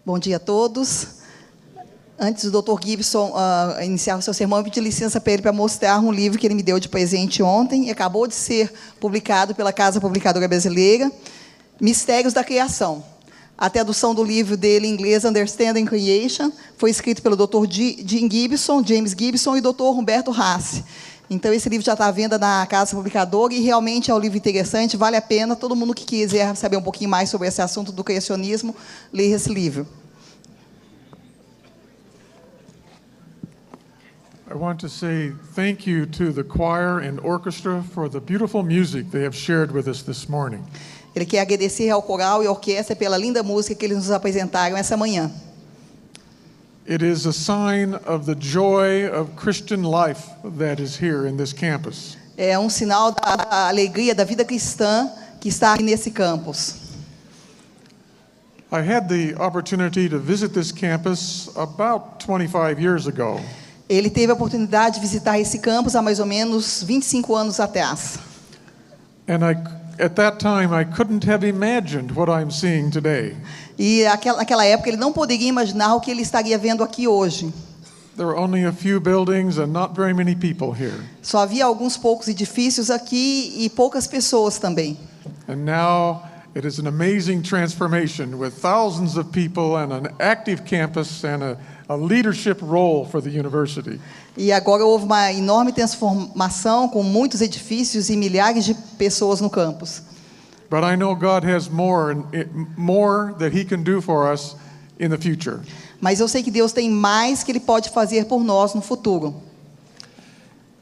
Bom dia a todos. Antes do Dr. Gibson iniciar o seu sermão, eu pedi licença para ele para mostrar um livro que ele me deu de presente ontem, e acabou de ser publicado pela Casa Publicadora Brasileira, Mistérios da Criação. A tradução do livro dele em inglês, Understanding Creation, foi escrito pelo Dr. James Gibson e Dr. Humberto Rassi. Então, esse livro já está à venda na Casa Publicadora, e realmente é um livro interessante, vale a pena. Todo mundo que quiser saber um pouquinho mais sobre esse assunto do criacionismo, leia esse livro. I want to say thank you to the choir and orchestra for the beautiful music they have shared with us this morning. Ele quer agradecer ao coral e à orquestra pela linda música que eles nos apresentaram essa manhã. It is a sign of the joy of Christian life that is here in this campus. É um sinal da alegria da vida cristã que está aqui nesse campus. I had the opportunity to visit this campus about 25 years ago. Ele teve a oportunidade de visitar esse campus há mais ou menos 25 anos atrás. And at that time, I couldn't have imagined what I'm seeing today. E naquela época ele não poderia imaginar o que ele estaria vendo aqui hoje. There are only a few buildings and not very many people here. Só havia alguns poucos edifícios aqui e poucas pessoas também. And now it is an amazing transformation with thousands of people and an active campus and a leadership role for the university. E agora houve uma enorme transformação com muitos edifícios e milhares de pessoas no campus. But I know God has more that He can do for us in the future. Mas eu sei que Deus tem mais que Ele pode fazer por nós no futuro.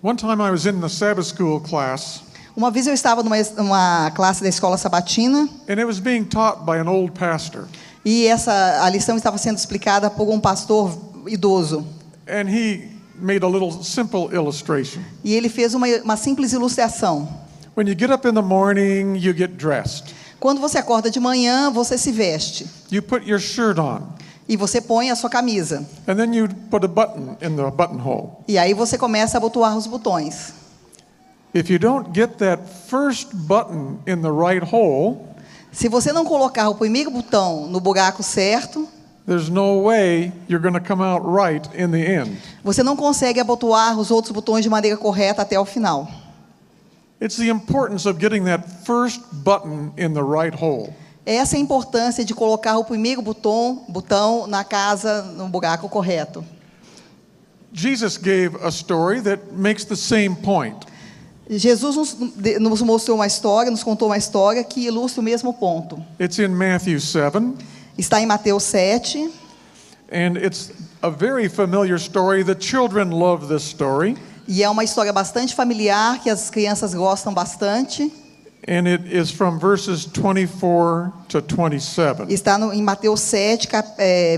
One time I was in the Sabbath school class. Uma vez eu estava numa classe da escola sabatina. And it was being taught by an old pastor. E a lição estava sendo explicada por um pastor idoso. And he made a little simple illustration. E ele fez uma simples ilustração. When you get up in the morning, you get dressed. Quando você acorda de manhã, você se veste. You put your shirt on. E você põe a sua camisa. And then you put a button in the buttonhole. E aí você começa a abotoar os botões. If you don't get that first button in the right hole, se você não colocar o primeiro botão no buraco certo, there's no way you're going to come out right in the end. Você não consegue abotoar os outros botões de maneira correta até o final. It's the importance of getting that first button in the right hole. Essa é a importância de colocar o primeiro botão na casa no buraco correto. Jesus gave a story that makes the same point. Jesus nos mostrou uma história, nos contou uma história que ilustra o mesmo ponto. It's in Matthew 7. Está em Mateus 7. And it's a very familiar story. The children love this story. E é uma história bastante familiar que as crianças gostam bastante. And it is from verses 24 to 27. Está em Mateus 7,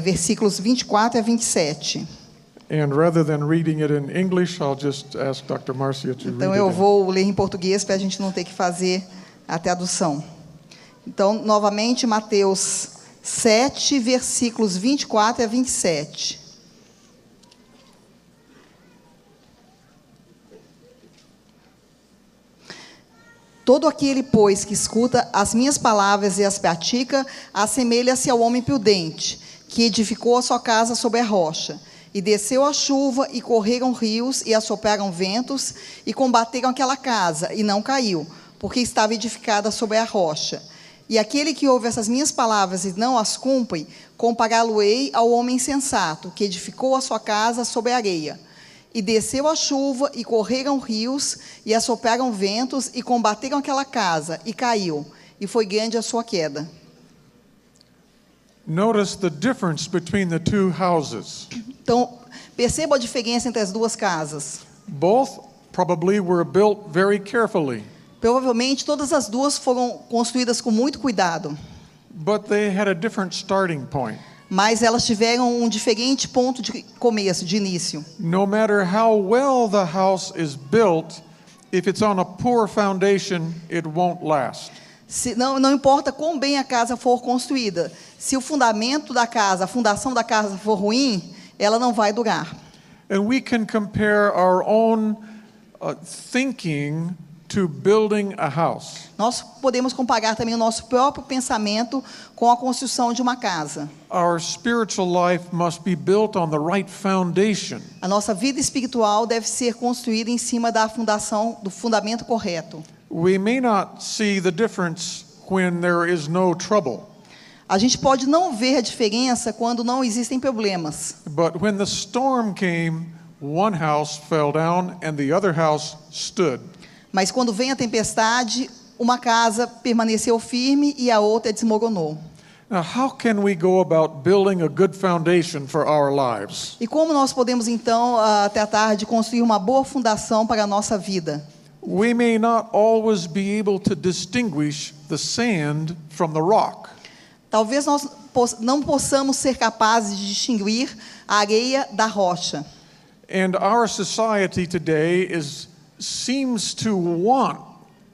versículos 24 a 27. And rather than reading it in English, I'll just ask Dr. Marcia to read it. Então eu vou ler em português para a gente não ter que fazer a tradução. Então, novamente, Mateus 7, versículos 24 a 27. Todo aquele, pois, que escuta as minhas palavras e as pratica, assemelha-se ao homem prudente, que edificou a sua casa sobre a rocha. E desceu a chuva, e correram rios, e assopraram ventos, e combateram aquela casa, e não caiu, porque estava edificada sobre a rocha. E aquele que ouve essas minhas palavras e não as cumpre, compará-lo-ei ao homem insensato, que edificou a sua casa sobre a areia. E desceu a chuva, e correram rios, e assopraram ventos, e combateram aquela casa, e caiu, e foi grande a sua queda. Notice the difference between the two houses. Então, perceba a diferença entre as duas casas. Both probably were built very carefully. Provavelmente todas as duas foram construídas com muito cuidado. But they had a different starting point. Mas elas tiveram um diferente ponto de começo, de início. No matter how well the house is built, if it's on a poor foundation, it won't last. Não importa quão bem a casa for construída, se o fundamento da casa, a fundação da casa for ruim, ela não vai durar. And we can compare our own thinking to building a house. Nós podemos comparar também o nosso próprio pensamento com a construção de uma casa. Our spiritual life must be built on the right foundation. A nossa vida espiritual deve ser construída em cima da fundação, do fundamento correto. We may not see the difference when there is no trouble, A gente pode não ver a diferença quando não existem problemas. but when the storm came, one house fell down and the other house stood. Mas quando vem a tempestade, uma casa permaneceu firme e a outra desmoronou. Now, how can we go about building a good foundation for our lives? E como nós podemos então tratar de construir uma boa fundação para a nossa vida? We may not always be able to distinguish the sand from the rock. Talvez nós não possamos ser capazes de distinguir a areia da rocha. And our society today seems to want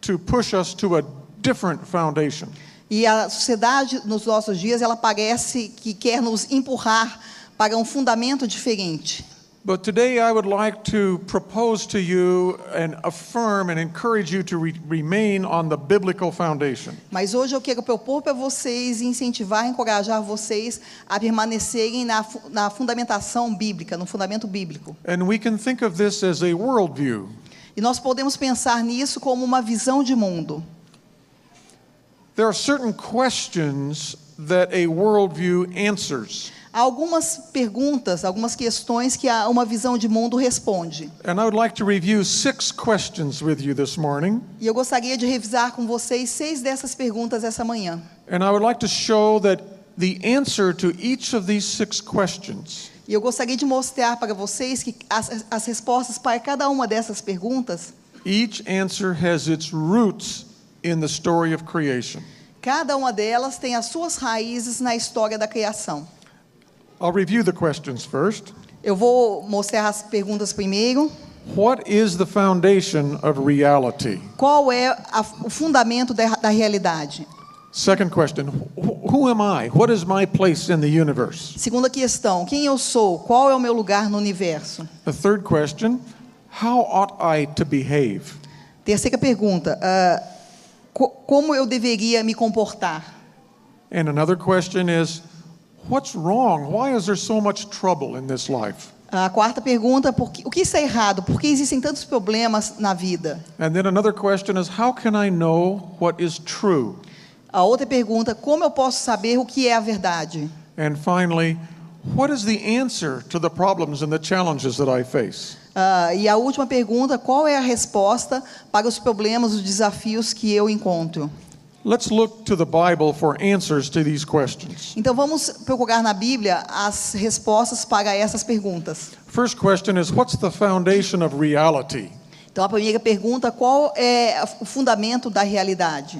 to push us to a different foundation. E a sociedade nos nossos dias, ela parece que quer nos empurrar para um fundamento diferente. But today I would like to propose to you and affirm and encourage you to remain on the biblical foundation. Mas hoje eu quero propor para vocês, incentivar, encorajar vocês a permanecerem na fundamentação bíblica, no fundamento bíblico. And we can think of this as a worldview. E nós podemos pensar nisso como uma visão de mundo. There are certain questions that a worldview answers. Há algumas perguntas, algumas questões que uma visão de mundo responde. And I would like to review 6 questions with you this morning. E eu gostaria de revisar com vocês 6 dessas perguntas essa manhã. And I would like to show that the answer to each of these 6 questions E eu gostaria de mostrar para vocês que as respostas para cada uma dessas perguntas, each answer has its roots in the story of creation. cada uma delas tem as suas raízes na história da criação. I'll review the questions first. Eu vou mostrar as perguntas primeiro. What is the foundation of reality? Qual é o fundamento da realidade? Second question, who am I? What is my place in the universe? Segunda questão, quem eu sou? Qual é o meu lugar no universo? The third question, how ought I to behave? Terceira pergunta, como eu deveria me comportar? And another question is, what's wrong? Why is there so much trouble in this life? A quarta pergunta, o que está errado? Por que existem tantos problemas na vida? And then another question is, how can I know what is true? A outra pergunta, como eu posso saber o que é a verdade? And finally, what is the answer to the problems and the challenges that I face? E a última pergunta, qual é a resposta para os problemas, os desafios que eu encontro? Let's look to the Bible for answers to these questions. Então vamos procurar na Bíblia as respostas para essas perguntas. First question is, what's the foundation of reality? Então a primeira pergunta, qual é o fundamento da realidade?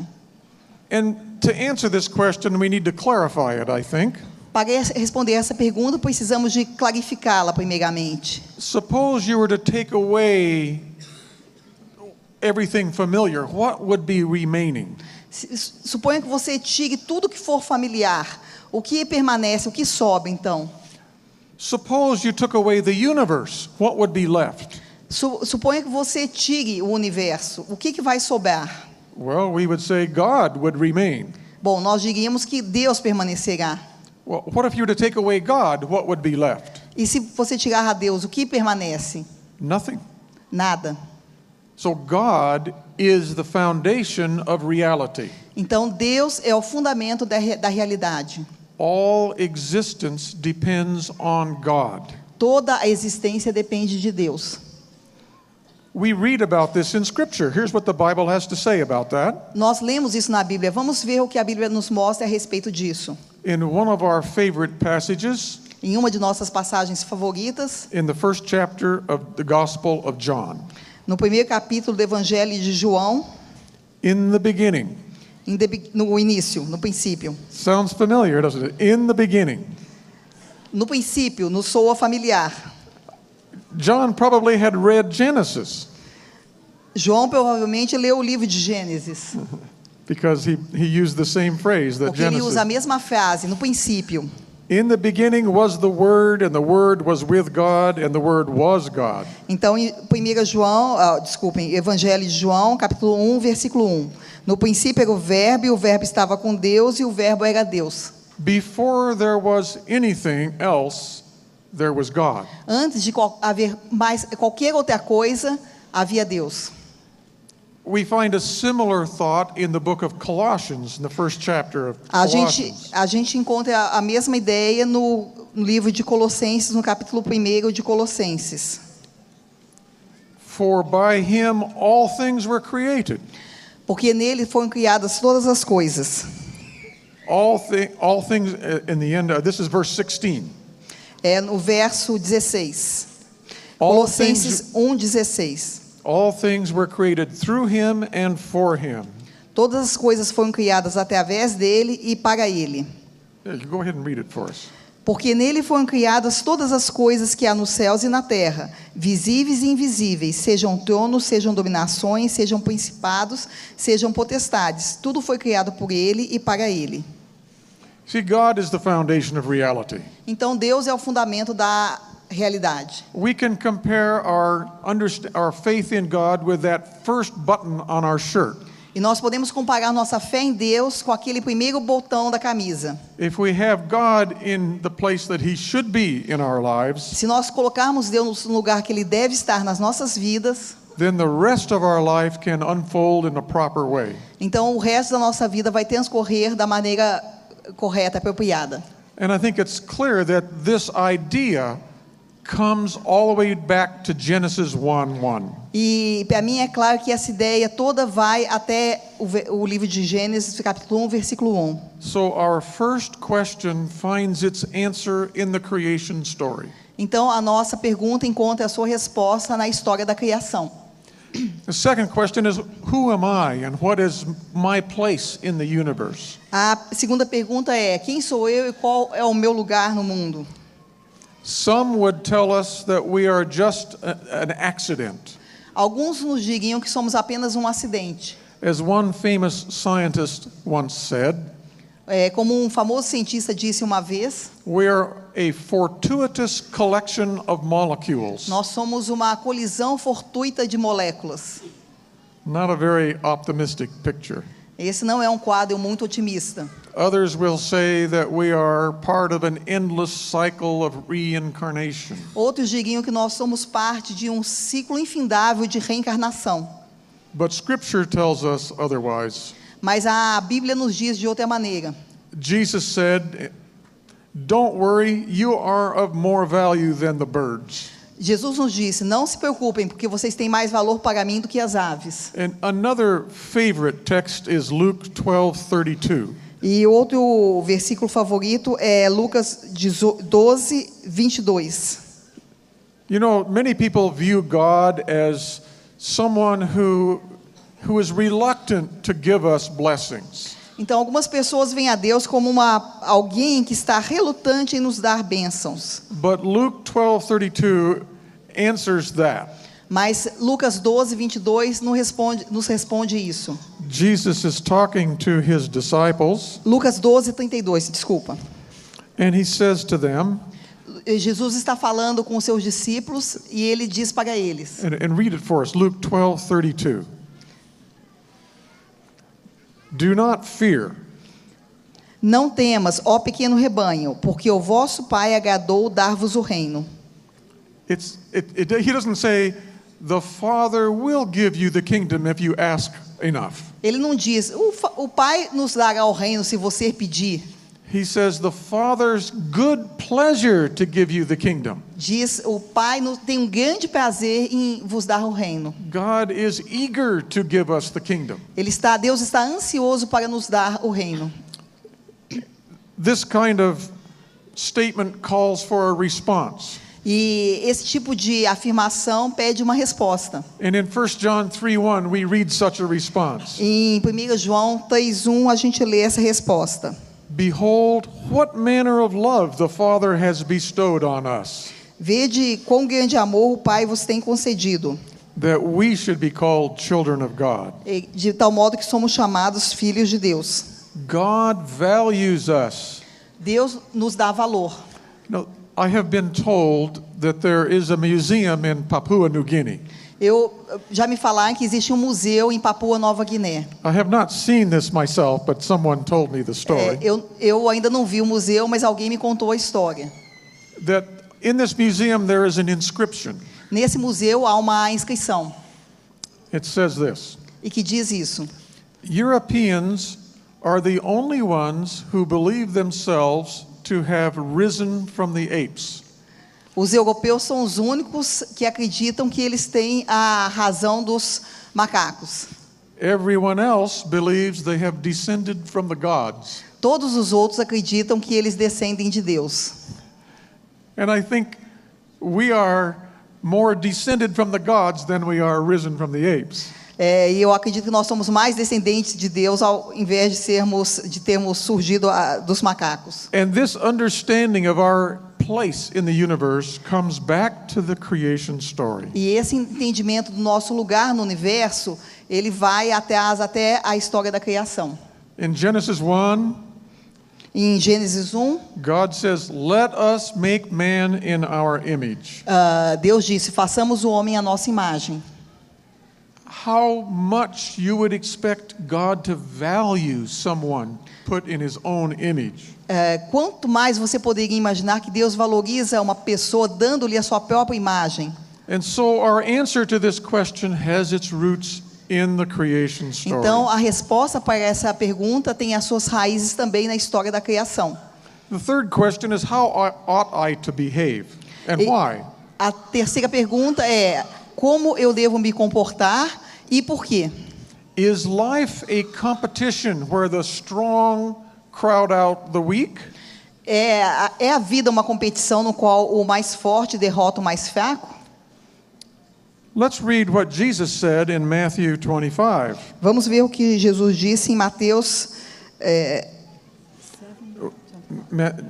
And to answer this question, we need to clarify it, I think. Para responder essa pergunta, precisamos de clarificá-la primeiramente. Suppose you were to take away everything familiar, what would be remaining? Suponha que você tire tudo que for familiar. O que permanece, o que sobe então? Suppose you took away the universe, what would be left? Suponha que você tire o universo. O que vai sobrar? Well, we would say God would remain. Bom, nós diríamos que Deus permanecerá. Well, what if you were to take away God, what would be left? E se você tirar a Deus, o que permanece? Nothing. Nada. So God is the foundation of reality. Então Deus é o fundamento da realidade. All existence depends on God. Toda a existência depende de Deus. We read about this in Scripture. Here's what the Bible has to say about that. Nós lemos isso na Bíblia. Vamos ver o que a Bíblia nos mostra a respeito disso. In one of our favorite passages, Em uma de nossas passagens favoritas, in the first chapter of the Gospel of John. no primeiro capítulo do Evangelho de João, In the beginning. no início, no princípio. Sounds familiar, doesn't it? In the beginning. No princípio, nos soa familiar. John probably had read Genesis João provavelmente leu o livro de because he used the same phrase that porque ele usa a Genesis. mesma frase, no princípio. In the beginning was the Word, and the Word was with God, and the Word was God. Então, em 1 João, Evangelho de João, capítulo 1, versículo 1. No princípio era o Verbo, e o Verbo estava com Deus, e o Verbo era Deus. Before there was anything else, there was God. Antes de haver mais qualquer outra coisa, havia Deus. We find a similar thought in the book of Colossians, in the first chapter of Colossians. A gente encontra a mesma ideia no livro de Colossenses, no capítulo 1 de Colossenses. For by him all things were created. Porque nele foram criadas todas as coisas. All things in the end, this is verse 16. É no verso 16. All Colossenses 1:16. All things were created through him and for him. Todas as coisas foram criadas através dele e para ele. Yeah, you go ahead and read it for us. Porque nele foram criadas todas as coisas que há nos céus e na terra, visíveis e invisíveis, sejam tronos, sejam dominações, sejam principados, sejam potestades. Tudo foi criado por ele e para ele. See, God is the foundation of reality. Então Deus é o fundamento da realidade. We can compare our faith in God with that first button on our shirt. E nós podemos comparar nossa fé em Deus com aquele primeiro botão da camisa. If we have God in the place that he should be in our lives, Se nós colocarmos Deus no lugar que ele deve estar nas nossas vidas, then the rest of our life can unfold in a proper way. então o resto da nossa vida vai transcorrer da maneira correta, apropriada. And I think it's clear that this idea comes all the way back to Genesis 1:1. E para mim é claro que essa ideia toda vai até o livro de Gênesis, capítulo 1, versículo 1. So our first question finds its answer in the creation story. Então a nossa pergunta encontra a sua resposta na história da criação. The second question is, who am I and what is my place in the universe? A segunda pergunta é: quem sou eu e qual é o meu lugar no mundo? Some would tell us that we are just an accident. Alguns nos diriam que somos apenas um acidente. As one famous scientist once said, Como um famoso cientista disse uma vez, we are a fortuitous collection of molecules. nós somos uma colisão fortuita de moléculas. Not a very optimistic picture. Esse não é um quadro muito otimista. Others will say that we are part of an endless cycle of reincarnation. Outros diriam que nós somos parte de um ciclo infindável de reencarnação. But Scripture tells us otherwise. Mas a Bíblia nos diz de outra maneira. Jesus said, "Don't worry, you are of more value than the birds." Jesus nos disse: não se preocupem, porque vocês têm mais valor para mim do que as aves. And another favorite text is Luke 12:32. E outro versículo favorito é Lucas 12, 22. You know, many people view God as someone who is reluctant to give us blessings. Então, algumas pessoas veem a Deus como alguém que está relutante em nos dar bênçãos. But Luke 12:32 answers that. Mas Lucas 12, 22 nos responde isso. Jesus is talking to his disciples. Lucas 12, 32, desculpa. And he says to them, Jesus está falando com os seus discípulos e ele diz para eles. and read it for us, Luke 12:32. Do not fear. Não temas, ó pequeno rebanho, porque o vosso Pai agradou dar-vos o reino. He doesn't say, the Father will give you the kingdom if you ask enough. Ele não diz, o Pai nos dará o reino se você pedir. He says, the Father's good pleasure to give you the kingdom. Diz, o Pai tem um grande prazer em vos dar o reino. God is eager to give us the kingdom. Deus está ansioso para nos dar o reino. This kind of statement calls for a response. E esse tipo de afirmação pede uma resposta. And in 1 John 3:1 we read such a response. Em 1 João 3:1 a gente lê essa resposta. Behold, what manner of love the Father has bestowed on us, Vede quão grande amor o Pai vos tem concedido, that we should be called children of God. de tal modo que somos chamados filhos de Deus. God values us. Deus nos dá valor. No, I have been told that there is a museum in Papua New Guinea. Já me falaram que existe um museu em Papua Nova Guiné. I have not seen this myself, but someone told me the story. Eu ainda não vi o museu, mas alguém me contou a história. That in this museum there is an inscription. Nesse museu há uma inscrição. It says this. E que diz isso: Europeans are the only ones who believe themselves to have risen from the apes. Os europeus são os únicos que acreditam que eles têm a razão dos macacos. Everyone else believes they have descended from the gods. Todos os outros acreditam que eles descendem de Deus. And I think we are more descended from the gods than we are risen from the apes. E eu acredito que nós somos mais descendentes de Deus ao invés de termos surgido dos macacos. And this understanding of our place in the universe comes back to the creation story. E esse entendimento do nosso lugar no universo, ele vai até a história da criação. In Genesis 1, em Gênesis 1, God says, "Let us make man in our image." Deus disse: façamos o homem à nossa imagem. How much you would expect God to value someone put in his own image? Quanto mais você poderia imaginar que Deus valoriza uma pessoa dando-lhe a sua própria imagem. And so our answer to this question has its roots in the creation story. Então, a resposta para essa pergunta tem as suas raízes também na história da criação. The third question is, how ought I to behave and why? A terceira pergunta é: como eu devo me comportar e por quê? Is life a competition where the strong crowd out the weak? É a vida uma competição no qual o mais forte derrota o mais fraco? Let's read what Jesus said in Matthew 25. Vamos ver o que Jesus disse em Mateus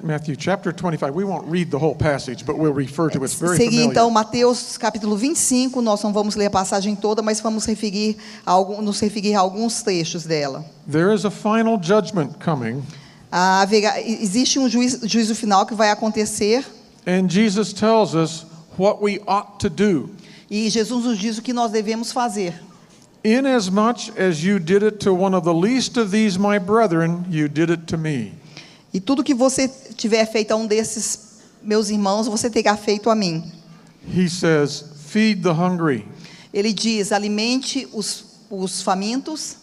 Matthew chapter 25. We won't read the whole passage, but we'll refer to it. It's very Seguir familiar. então Mateus capítulo 25, nós não vamos ler a passagem toda, mas vamos nos referir a alguns trechos dela. There is a final judgment coming. Existe um juízo final que vai acontecer. And Jesus tells us what we ought to do. E Jesus nos diz o que nós devemos fazer. Inasmuch as you did it to one of the least of these my brethren, you did it to me. E tudo que você tiver feito a um desses meus irmãos, você terá feito a mim. He says, feed the hungry. Ele diz: alimente os famintos,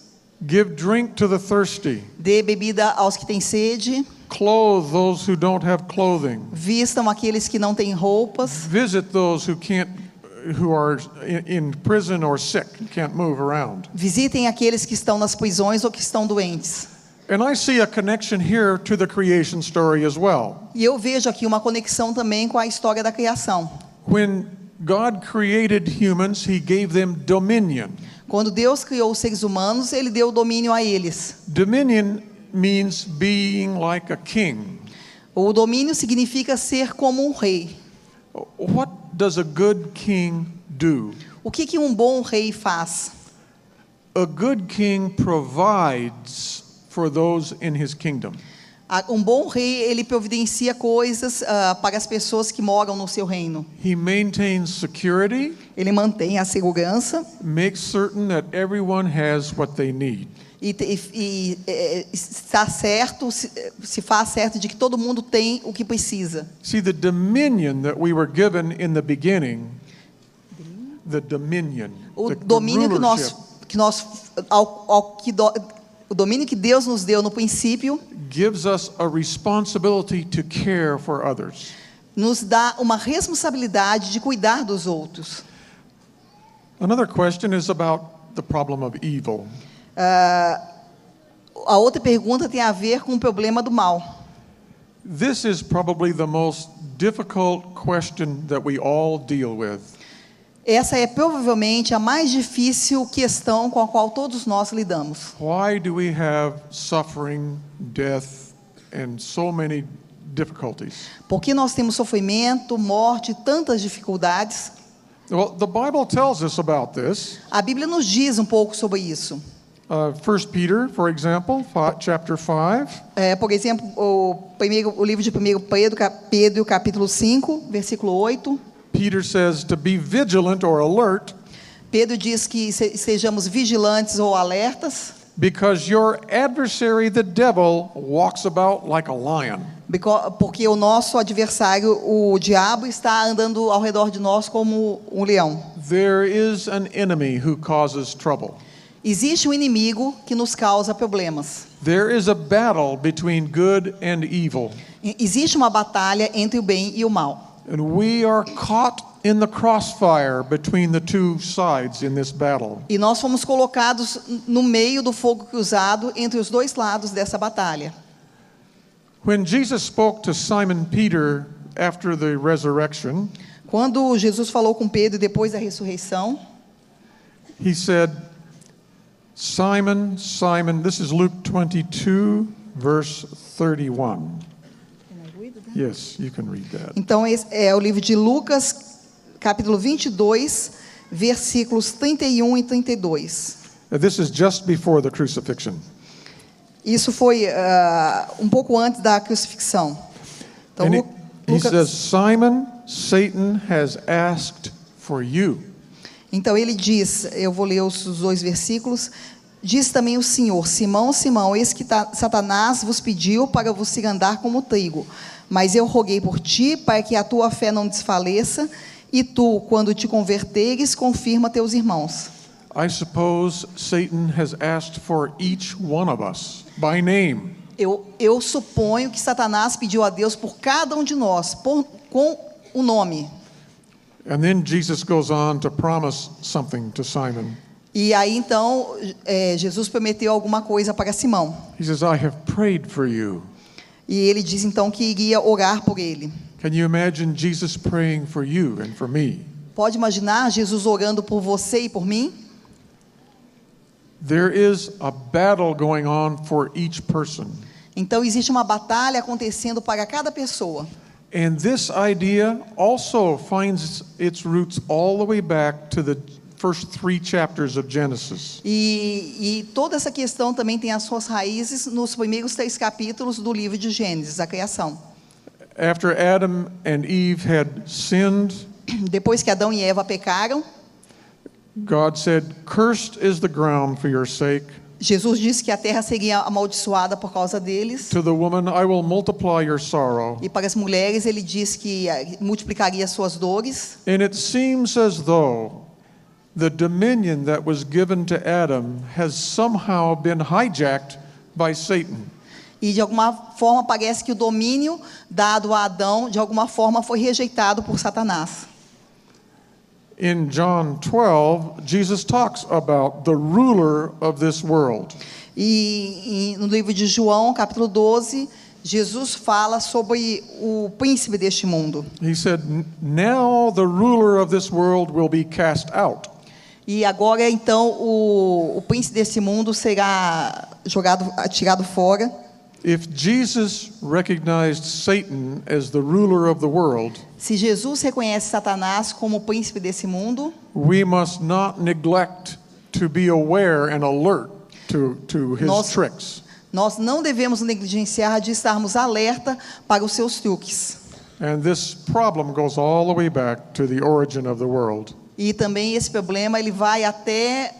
Give drink to the thirsty. dê bebida aos que têm sede, Clothe those who don't have clothing. vistam aqueles que não têm roupas, Visit those who are in prison or sick, can't move around. visitem aqueles que estão nas prisões ou que estão doentes. And I see a connection here to the creation story as well. E eu vejo aqui uma conexão também com a história da criação. When God created humans, he gave them dominion. Quando Deus criou os seres humanos, Ele deu domínio a eles. Dominion means being like a king. O domínio significa ser como um rei. What does a good king do? O que um bom rei faz? A good king provides for those in his kingdom. Um bom rei, ele providencia coisas para as pessoas que moram no seu reino. He maintains security, Ele mantém a segurança makes certain that everyone has what they need. e está certo, se faz certo de que todo mundo tem o que precisa. See, the dominion that we were given in the beginning, the dominion, O the domínio o domínio que Deus nos deu no princípio gives us a responsibility to care for others. nos dá uma responsabilidade de cuidar dos outros. Another question is about the problem of evil. A outra pergunta tem a ver com o problema do mal. This is probably the most difficult question that we all deal with. Essa é provavelmente a mais difícil questão com a qual todos nós lidamos. Why do we have suffering, death, and so many difficulties? Por que nós temos sofrimento, morte e tantas dificuldades? Well, the Bible tells us about this. A Bíblia nos diz um pouco sobre isso. 1 Peter, for example, chapter 5. Por exemplo, o livro de 1 Pedro, capítulo 5, versículo 8. Peter says to be vigilant or alert, Pedro diz que sejamos vigilantes ou alertas, because your adversary, the devil, walks about like a lion. porque o nosso adversário, o diabo, está andando ao redor de nós como um leão. There is an enemy who causes trouble. Existe um inimigo que nos causa problemas. There is a battle between good and evil. Existe uma batalha entre o bem e o mal. And we are caught in the crossfire between the two sides in this battle. E nós fomos colocados no meio do fogo cruzado entre os dois lados dessa batalha. When Jesus spoke to Simon Peter after the resurrection, quando Jesus falou com Pedro depois da ressurreição, he said, Simon, Simon, this is Luke 22, verse 31. Yes, you can read that. Então, esse é o livro de Lucas, capítulo 22, versículos 31 e 32. This is just before the crucifixion. Isso foi um pouco antes da crucifixão. Então, he says, Simon, Satan has asked for you. Então ele diz, eu vou ler os dois versículos. Diz também o Senhor: Simão, Simão, eis que Satanás vos pediu para vos cirandar como trigo. Mas eu roguei por ti, para que a tua fé não desfaleça, e tu, quando te converteres, confirma teus irmãos. I suppose Satan has asked for each one of us by name. Eu suponho que Satanás pediu a Deus por cada um de nós, com o nome. And then Jesus goes on to promise something to Simon. E aí então Jesus prometeu alguma coisa para Simão. He says, I have prayed for you. E ele diz então que iria orar por ele. Can you imagine Jesus praying for you and for me? Pode imaginar Jesus orando por você e por mim? There is a battle going on for each person. Então existe uma batalha acontecendo para cada pessoa. And this idea also finds its roots all the way back to the first 3 chapters of Genesis. E toda essa questão também tem as suas raízes nos primeiros 3 capítulos do livro de Gênesis, a criação. After Adam and Eve had sinned, depois que Adão e Eva pecaram, God said, "Cursed is the ground for your sake." Jesus disse que a terra seria amaldiçoada por causa deles. To the woman, I will multiply your sorrow. E para as mulheres ele disse que multiplicaria suas dores. And it seems as though the dominion that was given to Adam has somehow been hijacked by Satan. E de alguma forma parece que o domínio dado a Adão de alguma forma foi rejeitado por Satanás. In John 12, Jesus talks about the ruler of this world. E no livro de João, capítulo 12, Jesus fala sobre o príncipe deste mundo. He said, "Now the ruler of this world will be cast out." E agora então o príncipe desse mundo será tirado fora. If Jesus recognized Satan as the ruler of the world, se Jesus reconhece Satanás como o príncipe desse mundo, we must not neglect to be aware and alert to his tricks. Nós não devemos negligenciar de estarmos alerta para os seus truques. And this problem goes all the way back to the origin of the world. E também esse problema ele vai até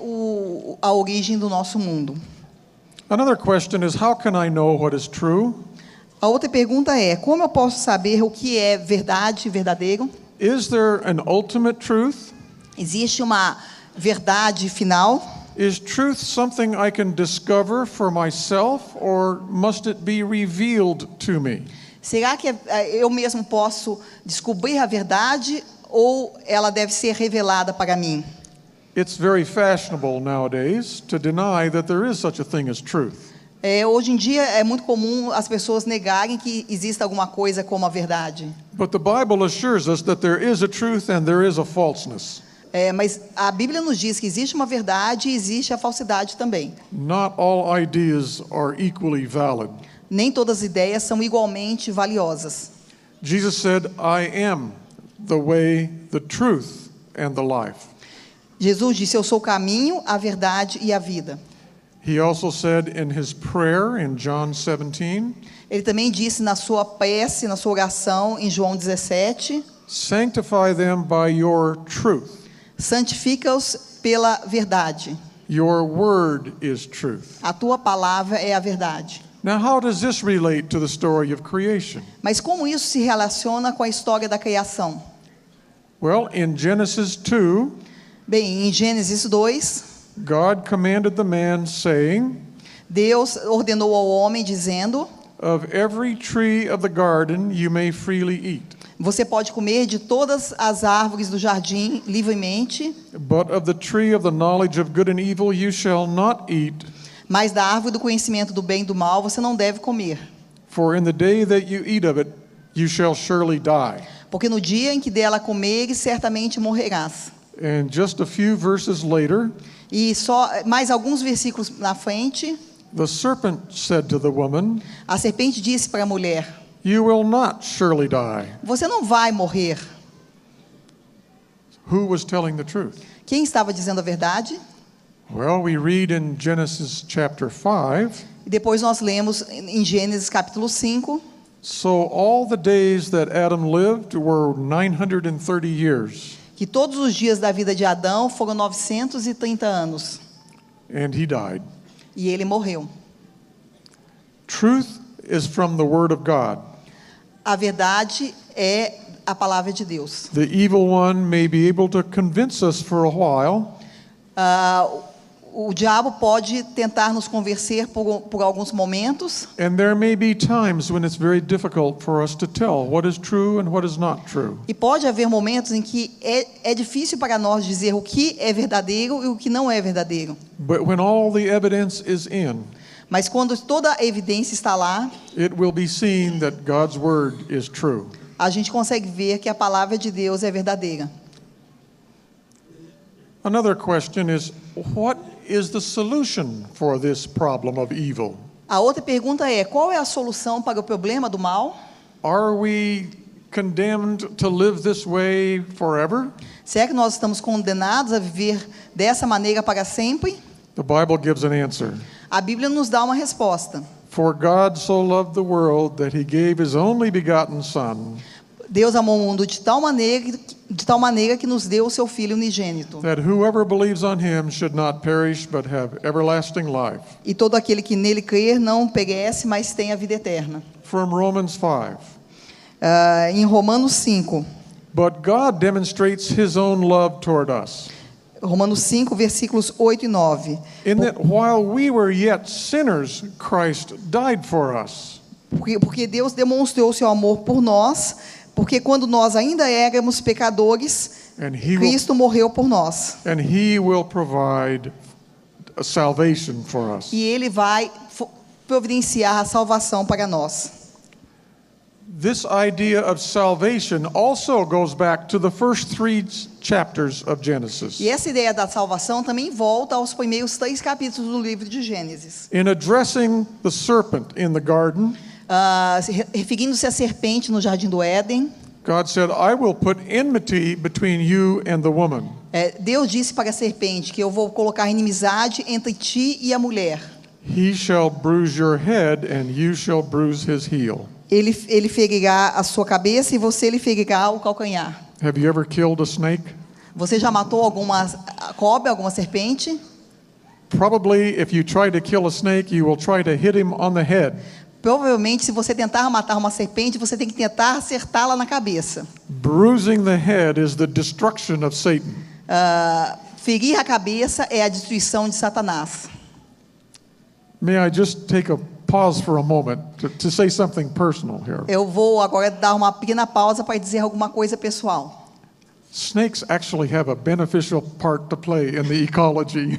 a origem do nosso mundo. Another question is, how can I know what is true? A outra pergunta é: como eu posso saber o que é verdade, verdadeiro? Is there an ultimate truth? Existe uma verdade final? Is truth something I can discover for myself, or must it be revealed to me? Será que eu mesmo posso descobrir a verdade ou ela deve ser revelada para mim? It's very fashionable nowadays to deny that there is such a thing as truth. Hoje em dia é muito comum as pessoas negarem que exista alguma coisa como a verdade. But the Bible assures us that there is a truth and there is a falseness. Mas a Bíblia nos diz que existe uma verdade e existe a falsidade também. Not all ideas are equally valid. Nem todas as ideias são igualmente valiosas. Jesus said, "I am the way, the truth, and the life." Jesus disse: eu sou o caminho, a verdade e a vida. He also said in his prayer in John 17, Ele também disse na sua prece, na sua oração em João 17, sanctify them by your truth. santifica-os pela verdade. Your word is truth. A tua palavra é a verdade. Now, how does this relate to the story of creation? Mas como isso se relaciona com a história da criação? Well, in Genesis 2, Bem, em Gênesis 2, God commanded the man, saying, Deus ordenou ao homem dizendo: of every tree of the garden you may freely eat, você pode comer de todas as árvores do jardim livremente, but of the tree of the knowledge of good and evil you shall not eat, mas da árvore do conhecimento do bem e do mal você não deve comer. for in the day that you eat of it you shall surely die. Porque no dia em que dela comeres, certamente morrerás. And just a few verses later, E só mais alguns versículos na frente, the serpent said to the woman, a serpente disse para a mulher: you will not surely die. você não vai morrer. Who was telling the truth? Quem estava dizendo a verdade? Well, we read in Genesis chapter 5, E depois nós lemos em Gênesis capítulo 5, so all the days that Adam lived were 930 years, que todos os dias da vida de Adão foram 930 anos. and he died. E ele morreu. Truth is from the Word of God. A verdade é a palavra de Deus. The evil one may be able to convince us for a while, O diabo pode tentar nos convencer por alguns momentos, and there may be times when it's very difficult for us to tell what is true and what is not true. e pode haver momentos em que é difícil para nós dizer o que é verdadeiro e o que não é verdadeiro. But when all the evidence is in, Mas quando toda a evidência está lá, it will be seen that God's Word is true. a gente consegue ver que a palavra de Deus é verdadeira. Another question is, what is the solution for this problem of evil? A outra pergunta é: qual é a solução para o problema do mal? Are we condemned to live this way forever? Será que nós estamos condenados a viver dessa maneira para sempre? The Bible gives an answer. A Bíblia nos dá uma resposta. For God so loved the world that he gave his only begotten Son, Deus amou o mundo de tal maneira que nos deu o seu Filho unigênito. that whoever believes on him should not perish but have everlasting life. E todo aquele que nele crer não perece, mas tem a vida eterna. From Romans 5. Em Romanos 5. But God demonstrates his own love toward us, Romanos 5, versículos 8 e 9. in that while we were yet sinners, Christ died for us. Porque Deus demonstrou o seu amor por nós, porque quando nós ainda éramos pecadores, And he will, Cristo morreu por nós. and he will provide a salvation for us. E Ele vai providenciar a salvação para nós. This idea of salvation also goes back to the first 3 chapters of Genesis. E essa ideia da salvação também volta aos primeiros 3 capítulos do livro de Gênesis. In addressing the serpent in the garden, Referindo-se à serpente no jardim do Éden, God said, I will put enmity between you and the woman. Deus disse para a serpente que eu vou colocar inimizade entre ti e a mulher. He shall bruise your head and you shall bruise his heel. Ele ferirá a sua cabeça e você lhe ferirá o calcanhar. Have you ever killed a snake? Você já matou alguma cobra, alguma serpente? Probably if you try to kill a snake, you will try to hit him on the head. Provavelmente, se você tentar matar uma serpente, você tem que tentar acertá-la na cabeça. Bruising the head is the destruction of Satan. Ferir a cabeça é a destruição de Satanás. May I just take a pause for a moment to say something personal here? Eu vou agora dar uma pequena pausa para dizer alguma coisa pessoal. Snakes actually have a beneficial part to play in the ecology.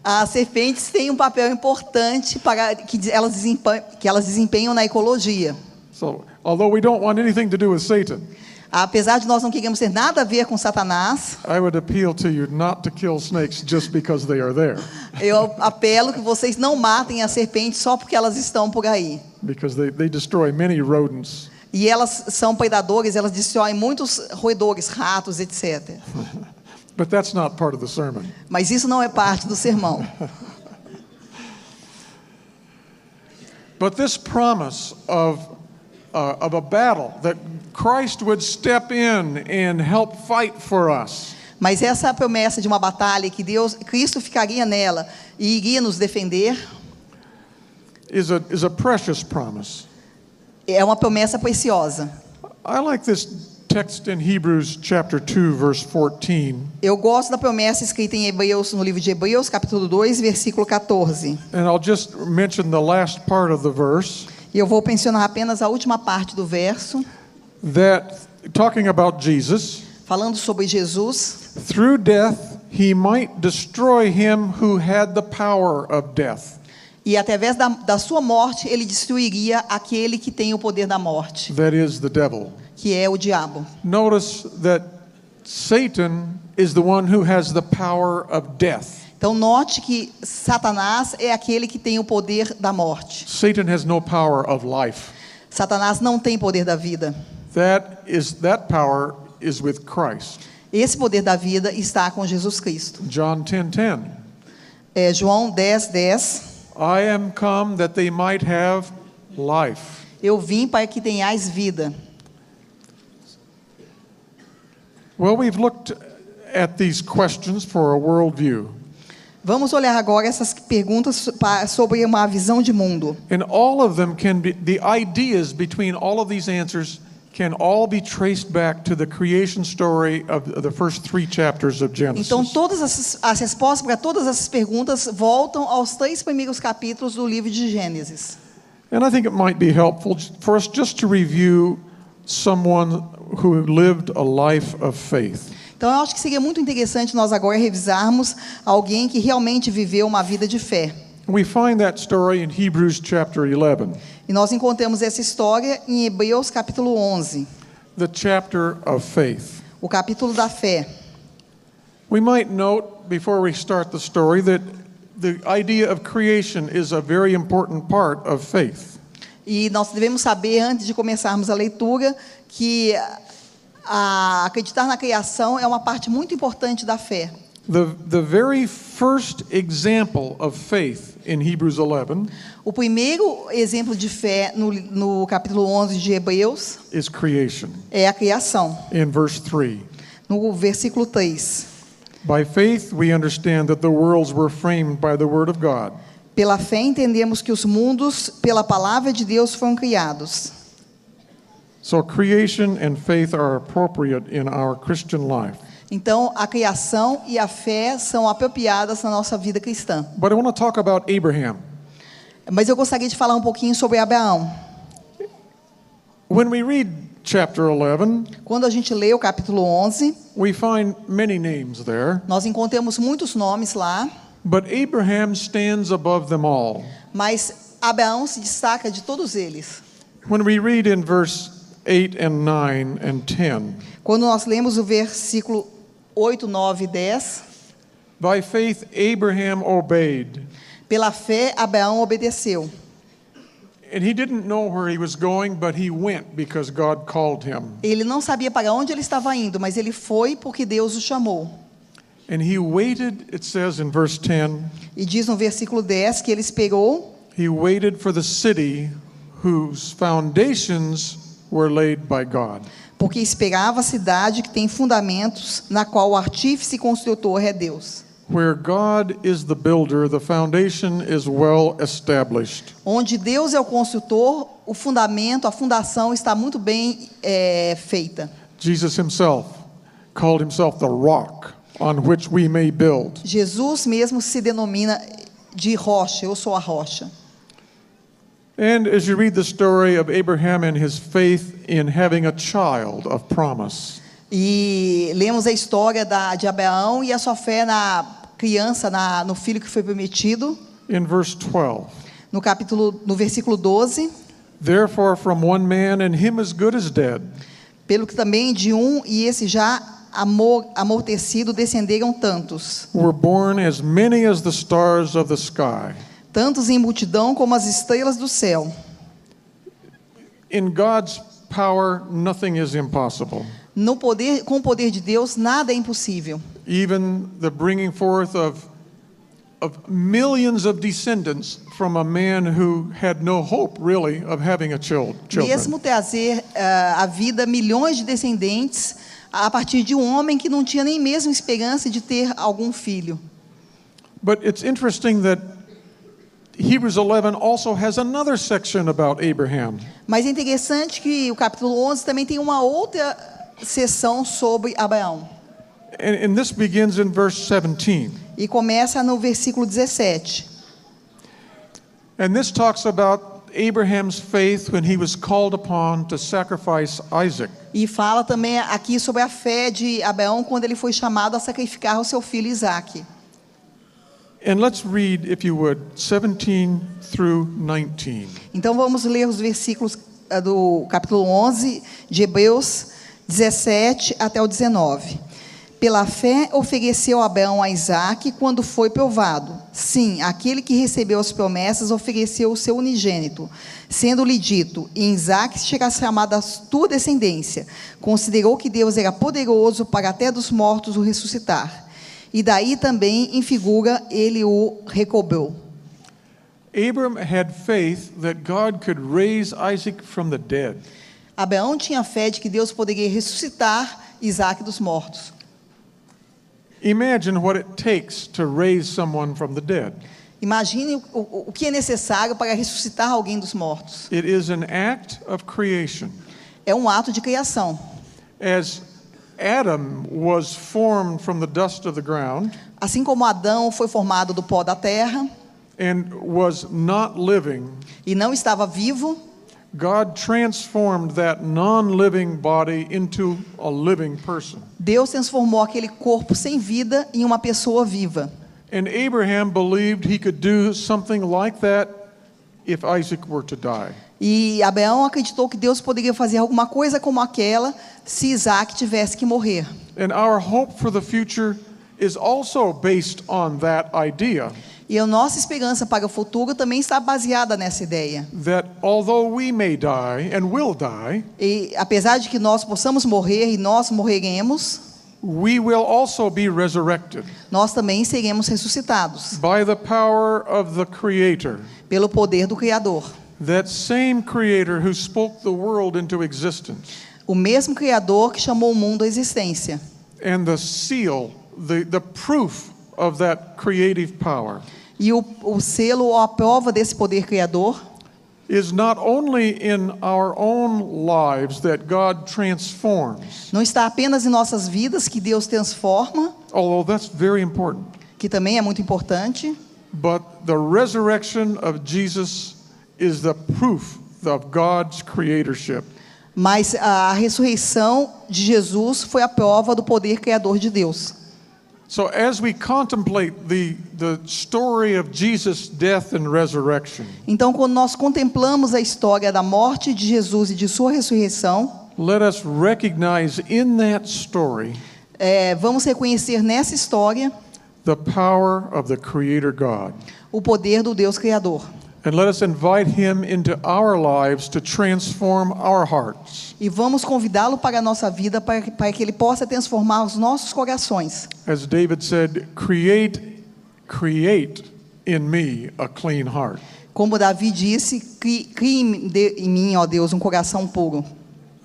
As serpentes têm um papel importante para que elas desempenham na ecologia. So, although we don't want anything to do with Satan, Apesar de nós não queremos ter nada a ver com Satanás, I would appeal to you not to kill snakes just because they are there, eu apelo que vocês não matem as serpentes só porque elas estão por aí. because they destroy many rodents. E elas são predadores, elas destroem muitos roedores, ratos, etc. But that's not part of the sermon. Mas isso não é parte do sermão. But this promise of a battle that Christ would step in and help fight for us. Mas essa promessa de uma batalha que Cristo ficaria nela e iria nos defender, is a precious promise. é uma promessa preciosa. I like this text in Hebrews chapter 2 verse 14. Eu gosto da promessa escrita em Hebreus, no livro de Hebreus, capítulo 2, versículo 14. And I'll just mention the last part of the verse. E eu vou mencionar apenas a última parte do verso, That talking about Jesus, falando sobre Jesus. through death he might destroy him who had the power of death. E através da sua morte, ele destruiria aquele que tem o poder da morte, That is the devil. que é o diabo. Notice that Satan is the one who has the power of death. Então note que Satanás é aquele que tem o poder da morte. Satan has no power of life. Satanás não tem poder da vida. That power is with Christ. Esse poder da vida está com Jesus Cristo. John 10:10. João 10:10. I am come that they might have life. Eu vim para que tenhais vida. Well, we've looked at these questions for a worldview. Vamos olhar agora essas perguntas sobre uma visão de mundo. And all of them can be, the ideas between all of these answers can all be traced back to the creation story of the first 3 chapters of Genesis. Então todas as respostas para todas essas perguntas voltam aos 3 primeiros capítulos do livro de Gênesis. And I think it might be helpful for us just to review someone who lived a life of faith. Então eu acho que seria muito interessante nós agora revisarmos alguém que realmente viveu uma vida de fé. We find that story in Hebrews chapter 11. E nós encontramos essa história em Hebreus capítulo 11, The chapter of faith. o capítulo da fé. We might note before we start the story that the idea of creation is a very important part of faith. E nós devemos saber, antes de começarmos a leitura, que acreditar na criação é uma parte muito importante da fé. The very first example of faith in Hebrews 11 O primeiro exemplo de fé no capítulo 11 de Hebreus is creation. é a criação, In verse 3. no versículo 3. By faith we understand that the worlds were framed by the word of God. Pela fé entendemos que os mundos, pela palavra de Deus, foram criados. So creation and faith are appropriate in our Christian life. Então, a criação e a fé são apropriadas na nossa vida cristã. But I want to talk about Abraham. Mas eu gostaria de falar um pouquinho sobre Abraão. When we read chapter 11, Quando a gente lê o capítulo 11, we find many names there, nós encontramos muitos nomes lá, but Abraham stands above them all. mas Abraão se destaca de todos eles. When we read in verse 8 and 9 and 10, Quando nós lemos o versículo 8, 9 e 10, by faith Abraham obeyed. pela fé Abraão obedeceu. And he didn't know where he was going, but he went because God called him. Ele não sabia para onde ele estava indo, mas ele foi porque Deus o chamou. And he waited, it says in verse 10, E diz no versículo 10 que ele esperou, he waited for the city whose foundations were laid by God. porque esperava a cidade que tem fundamentos, na qual o artífice e construtor é Deus. Where God is the builder, the foundation is well established. Onde Deus é o construtor, o fundamento, a fundação está muito bem feita. Jesus himself called himself the rock on which we may build. Jesus mesmo se denomina de rocha, eu sou a rocha. And as you read the story of Abraham and his faith in having a child of promise, E lemos a história de Abraão e a sua fé na criança, no filho que foi prometido, in verse 12, no versículo 12. therefore from one man and him as good as dead, Pelo que também de e esse já amortecido descenderam tantos, were born as many as the stars of the sky. tantos em multidão como as estrelas do céu. In God's power, nothing is impossible. Com o poder de Deus, nada é impossível. Even the bringing forth of millions of descendants from a man who had no hope, really, of having a children. Mesmo trazer à vida milhões de descendentes a partir de um homem que não tinha nem mesmo esperança de ter algum filho. But it's interesting that Hebrews 11 also has another section about Abraham. Mas é interessante que o capítulo 11 também tem uma outra seção sobre Abraão. And this begins in verse 17. E começa no versículo 17. And this talks about Abraham's faith when he was called upon to sacrifice Isaac. E fala também aqui sobre a fé de Abraão quando ele foi chamado a sacrificar o seu filho Isaque. And let's read, if you would, 17 through 19. Então vamos ler os versículos do capítulo 11 de Hebreus 17 até o 19. Pela fé ofereceu Abraão a Isaque quando foi provado. Sim, aquele que recebeu as promessas ofereceu o seu unigênito, sendo-lhe dito: em Isaque será chamada a tua descendência. Considerou que Deus era poderoso para até dos mortos o ressuscitar. E daí também, em figura, ele o recobrou. Abram had faith that God could raise Isaac from the dead. Abraão tinha fé de que Deus poderia ressuscitar Isaque dos mortos. Imagine what it takes to raise someone from the dead. Imagine o que é necessário para ressuscitar alguém dos mortos. It is an act of creation. É um ato de criação. As Adam was formed from the dust of the ground, Assim como Adão foi formado do pó da terra and was not living, e não estava vivo, God transformed that non-living body into a living person. Deus transformou aquele corpo sem vida em uma pessoa viva. And Abraham believed he could do something like that if Isaac were to die. E Abraão acreditou que Deus poderia fazer alguma coisa como aquela se Isaque tivesse que morrer. And our hope for the future is also based on that idea. E a nossa esperança para o futuro também está baseada nessa ideia. That although we may die and will die, E apesar de que nós possamos morrer e nós morreremos, we will also be resurrected nós também seremos ressuscitados by the power of the Creator. pelo poder do Criador. That same Creator who spoke the world into existence. O mesmo Criador que chamou o mundo à existência. And the seal, the proof of that creative power E o selo ou a prova desse poder criador is not only in our own lives that God transforms, não está apenas em nossas vidas que Deus transforma, although that's very important, que também é muito importante, but the resurrection of Jesus is the proof of God's creatorship. mas a ressurreição de Jesus foi a prova do poder criador de Deus. So as we contemplate the story of Jesus' death and resurrection, Então, quando nós contemplamos a história da morte de Jesus e de sua ressurreição, let us recognize in that story vamos reconhecer nessa história the power of the Creator God. o poder do Deus Criador. And let us invite Him into our lives to transform our hearts. E vamos convidá-lo para a nossa vida para que ele possa transformar os nossos corações. As David said, create in me a clean heart. Como Davi disse, crie em mim, ó Deus, um coração puro.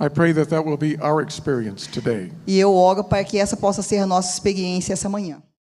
I pray that will be our experience today. E eu oro para que essa possa ser a nossa experiência essa manhã.